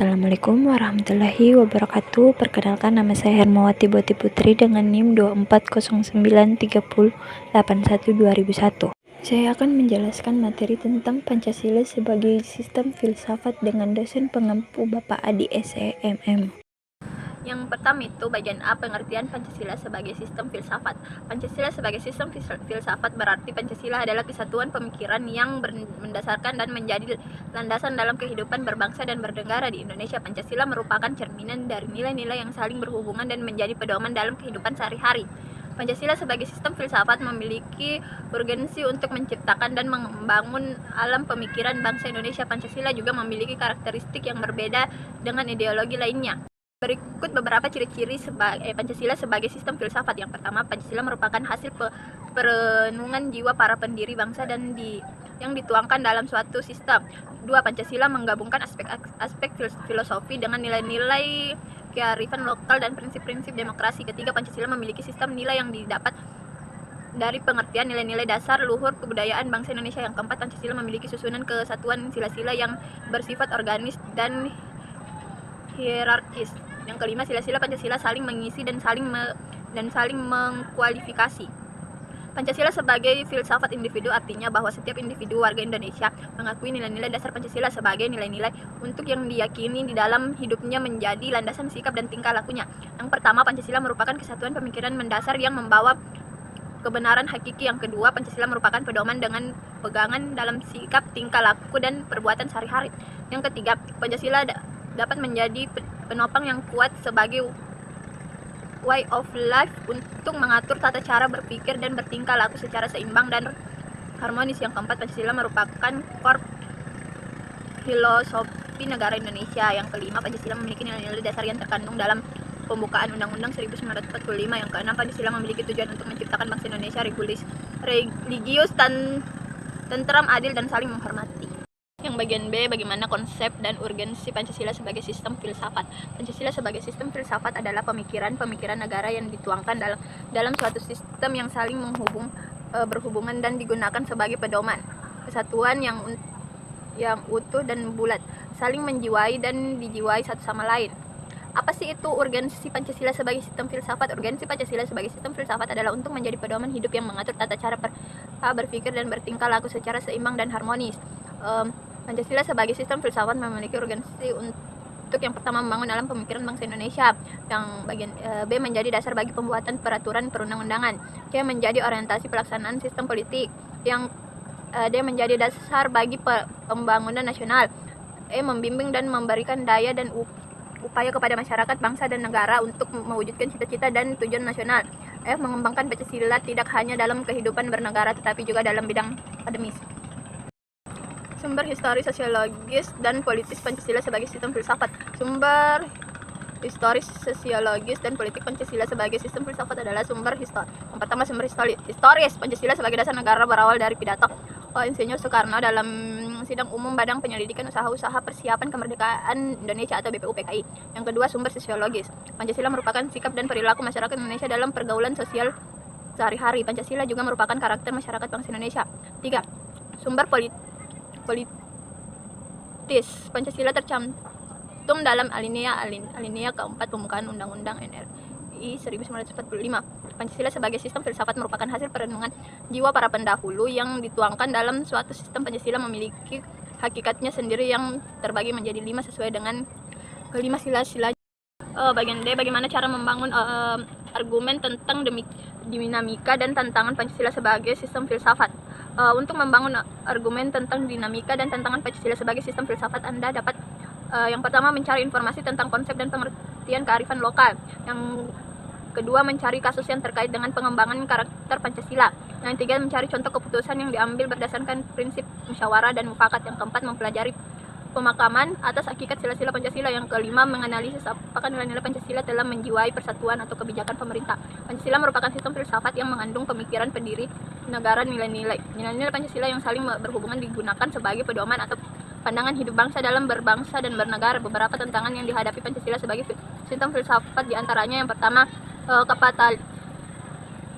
Assalamualaikum warahmatullahi wabarakatuh. Perkenalkan, nama saya Hermawati Boti Putri dengan NIM 24093081-2001. Saya akan menjelaskan materi tentang Pancasila sebagai sistem filsafat dengan dosen pengampu Bapak Adi SEMM. Yang pertama itu bagian A, pengertian Pancasila sebagai sistem filsafat. Pancasila sebagai sistem filsafat berarti Pancasila adalah kesatuan pemikiran yang mendasarkan dan menjadi landasan dalam kehidupan berbangsa dan bernegara di Indonesia. Pancasila merupakan cerminan dari nilai-nilai yang saling berhubungan dan menjadi pedoman dalam kehidupan sehari-hari. Pancasila sebagai sistem filsafat memiliki urgensi untuk menciptakan dan membangun alam pemikiran bangsa Indonesia. Pancasila juga memiliki karakteristik yang berbeda dengan ideologi lainnya. Berikut beberapa ciri-ciri Pancasila sebagai sistem filsafat. Yang pertama, Pancasila merupakan hasil perenungan jiwa para pendiri bangsa dan yang dituangkan dalam suatu sistem. Dua, Pancasila menggabungkan aspek filosofi dengan nilai-nilai kearifan lokal dan prinsip-prinsip demokrasi. Ketiga, Pancasila memiliki sistem nilai yang didapat dari pengertian nilai-nilai dasar luhur kebudayaan bangsa Indonesia. Yang keempat, Pancasila memiliki susunan kesatuan sila-sila yang bersifat organis dan hierarkis. Yang kelima, sila-sila Pancasila saling mengisi dan saling mengkualifikasi. Pancasila sebagai filsafat individu artinya bahwa setiap individu warga Indonesia mengakui nilai-nilai dasar Pancasila sebagai nilai-nilai untuk yang diyakini di dalam hidupnya menjadi landasan sikap dan tingkah lakunya. Yang pertama, Pancasila merupakan kesatuan pemikiran mendasar yang membawa kebenaran hakiki. Yang kedua, Pancasila merupakan pedoman dengan pegangan dalam sikap, tingkah laku, dan perbuatan sehari-hari. Yang ketiga, Pancasila dapat menjadi penopang yang kuat sebagai way of life untuk mengatur tata cara berpikir dan bertingkah laku secara seimbang dan harmonis. Yang keempat, Pancasila merupakan core filosofi negara Indonesia. Yang kelima, Pancasila memiliki nilai-nilai dasar yang terkandung dalam pembukaan Undang-Undang 1945. Yang keenam, Pancasila memiliki tujuan untuk menciptakan bangsa Indonesia religius, tentram, adil, dan saling menghormati. Yang bagian B, bagaimana konsep dan urgensi Pancasila sebagai sistem filsafat. Pancasila sebagai sistem filsafat adalah pemikiran negara yang dituangkan dalam suatu sistem yang saling berhubungan dan digunakan sebagai pedoman. Kesatuan yang utuh dan bulat, saling menjiwai dan dijiwai satu sama lain. Apa sih itu urgensi Pancasila sebagai sistem filsafat? Urgensi Pancasila sebagai sistem filsafat adalah untuk menjadi pedoman hidup yang mengatur tata cara berpikir dan bertingkah laku secara seimbang dan harmonis. Pancasila sebagai sistem filsafat memiliki urgensi untuk yang pertama membangun alam pemikiran bangsa Indonesia. Yang bagian B, menjadi dasar bagi pembuatan peraturan perundang-undangan. C, menjadi orientasi pelaksanaan sistem politik. Yang D, menjadi dasar bagi pembangunan nasional. E, membimbing dan memberikan daya dan upaya kepada masyarakat, bangsa, dan negara untuk mewujudkan cita-cita dan tujuan nasional. F, mengembangkan Pancasila tidak hanya dalam kehidupan bernegara tetapi juga dalam bidang akademis. Sumber historis, sosiologis, dan politis Pancasila sebagai sistem filsafat. Sumber historis, sosiologis, dan politik Pancasila sebagai sistem filsafat adalah sumber historis. Yang pertama, sumber historis Pancasila sebagai dasar negara berawal dari pidato Insinyur Soekarno dalam Sidang Umum Badan Penyelidikan Usaha-Usaha Persiapan Kemerdekaan Indonesia atau BPUPKI. Yang kedua, sumber sosiologis. Pancasila merupakan sikap dan perilaku masyarakat Indonesia dalam pergaulan sosial sehari-hari. Pancasila juga merupakan karakter masyarakat bangsa Indonesia. Tiga, sumber politis. Pancasila tercantum dalam alinea keempat pembukaan Undang-Undang NRI 1945. Pancasila sebagai sistem filsafat merupakan hasil perenungan jiwa para pendahulu yang dituangkan dalam suatu sistem. Pancasila memiliki hakikatnya sendiri yang terbagi menjadi 5 sesuai dengan kelima sila-sila. Bagian D, bagaimana cara membangun argumen tentang dinamika dan tantangan Pancasila sebagai sistem filsafat. Untuk membangun argumen tentang dinamika dan tantangan Pancasila sebagai sistem filsafat, Anda dapat yang pertama mencari informasi tentang konsep dan pengertian kearifan lokal. Yang kedua, mencari kasus yang terkait dengan pengembangan karakter Pancasila. Yang ketiga, mencari contoh keputusan yang diambil berdasarkan prinsip musyawarah dan mufakat. Yang keempat, mempelajari pemakaman atas hakikat sila-sila Pancasila. Yang kelima, menganalisis apakah nilai-nilai Pancasila telah menjiwai persatuan atau kebijakan pemerintah. Pancasila merupakan sistem filsafat yang mengandung pemikiran pendiri negara, nilai-nilai Pancasila yang saling berhubungan digunakan sebagai pedoman atau pandangan hidup bangsa dalam berbangsa dan bernegara. Beberapa tantangan yang dihadapi Pancasila sebagai sistem filsafat diantaranya yang pertama,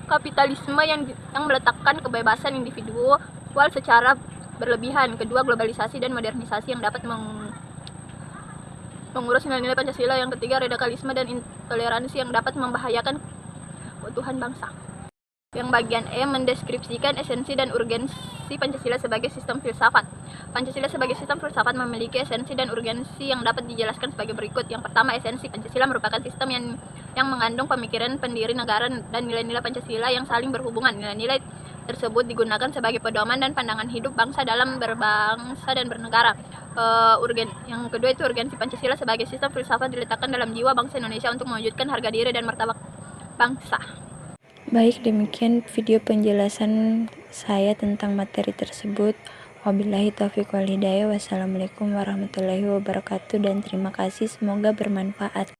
kapitalisme yang meletakkan kebebasan individual secara berlebihan. Kedua, globalisasi dan modernisasi yang dapat mengurus nilai-nilai Pancasila. Yang ketiga, radikalisme dan intoleransi yang dapat membahayakan keutuhan bangsa. Yang bagian E mendeskripsikan esensi dan urgensi Pancasila sebagai sistem filsafat. Pancasila sebagai sistem filsafat memiliki esensi dan urgensi yang dapat dijelaskan sebagai berikut. Yang pertama, esensi Pancasila merupakan sistem yang mengandung pemikiran pendiri negara dan nilai-nilai Pancasila yang saling berhubungan. Nilai-nilai tersebut digunakan sebagai pedoman dan pandangan hidup bangsa dalam berbangsa dan bernegara. Yang kedua itu urgensi Pancasila sebagai sistem filsafat diletakkan dalam jiwa bangsa Indonesia untuk mewujudkan harga diri dan martabat bangsa. Baik, demikian video penjelasan saya tentang materi tersebut. Wabillahi taufiq wal hidayah. Wassalamualaikum warahmatullahi wabarakatuh dan terima kasih, semoga bermanfaat.